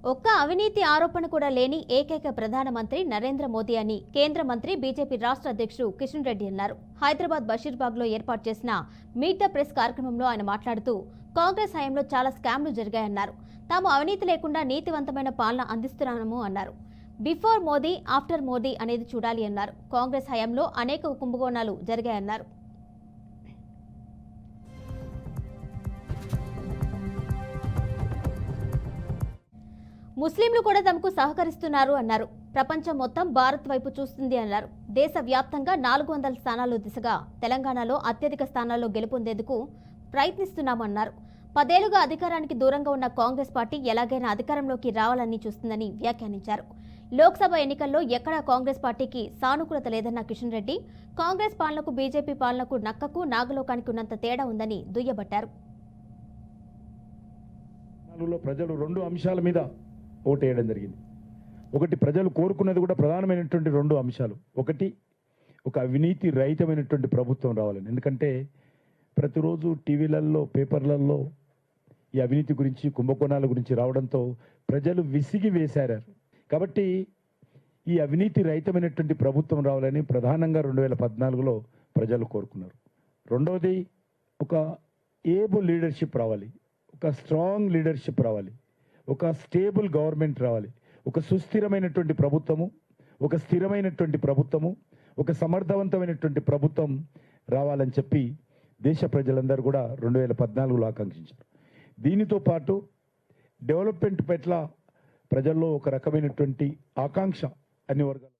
ఒక్క అవినీతి ఆరోపణ కూడా లేని ఏకైక ప్రధానమంత్రి నరేంద్ర మోదీ అని కేంద్ర మంత్రి బీజేపీ రాష్ట్ర అధ్యక్షుడు కిషన్ రెడ్డి అన్నారు. హైదరాబాద్ బషీర్బాగ్లో ఏర్పాటు చేసిన మీట్ ద ప్రెస్ కార్యక్రమంలో ఆయన మాట్లాడుతూ కాంగ్రెస్ హయాంలో చాలా స్కామ్లు జరిగాయన్నారు. తాము అవినీతి లేకుండా నీతివంతమైన పాలన అందిస్తున్నాము అన్నారు. బిఫోర్ మోదీ ఆఫ్టర్ మోదీ అనేది చూడాలి అన్నారు. కాంగ్రెస్ హయాంలో అనేక కుంభకోణాలు జరిగాయన్నారు. ముస్లింలు కూడా తమకు సహకరిస్తున్నారు అన్నారు. ప్రపంచం మొత్తం భారత్ వైపు చూస్తుంది అన్నారు. దేశవ్యాప్తంగా 400 స్థానాల దిశగా తెలంగాణలో అత్యధిక స్థానాల్లో గెలుపొందేందుకు ప్రయత్నిస్తున్నామన్నారు. 10 ఏళ్లుగా అధికారానికి దూరంగా ఉన్న కాంగ్రెస్ పార్టీ ఎలాగైనా అధికారంలోకి రావాలని చూస్తుందని వ్యాఖ్యానించారు. లోక్సభ ఎన్నికల్లో ఎక్కడా కాంగ్రెస్ పార్టీకి సానుకూలత లేదన్న కిషన్ రెడ్డి కాంగ్రెస్ పాలనకు బీజేపీ పాలనకు నక్కకు నాగలోకానికి ఉన్నంత తేడా ఉందని దుయ్యబట్టారు. ప్రజలు 2 అంశాల మీద ఓటేయడం జరిగింది. ఒకటి, ప్రజలు కోరుకున్నది కూడా ప్రధానమైనటువంటి 2 అంశాలు. ఒకటి, ఒక అవినీతి రహితమైనటువంటి ప్రభుత్వం రావాలని. ఎందుకంటే ప్రతిరోజు టీవీలలో, పేపర్లలో ఈ అవినీతి గురించి, కుంభకోణాల గురించి రావడంతో ప్రజలు విసిగి వేశారు. కాబట్టి ఈ అవినీతి రహితమైనటువంటి ప్రభుత్వం రావాలని ప్రధానంగా 2014లో ప్రజలు కోరుకున్నారు. రెండవది, ఒక ఏబుల్ లీడర్షిప్ రావాలి, ఒక స్ట్రాంగ్ లీడర్షిప్ రావాలి, ఒక స్టేబుల్ గవర్నమెంట్ రావాలి, ఒక సుస్థిరమైనటువంటి ప్రభుత్వము, ఒక స్థిరమైనటువంటి ప్రభుత్వము, ఒక సమర్థవంతమైనటువంటి ప్రభుత్వం రావాలని చెప్పి దేశ ప్రజలందరూ కూడా 2014లో ఆకాంక్షించారు. దీనితో పాటు డెవలప్మెంట్ పట్ల ప్రజల్లో ఒక రకమైనటువంటి ఆకాంక్ష అన్ని వర్గాలు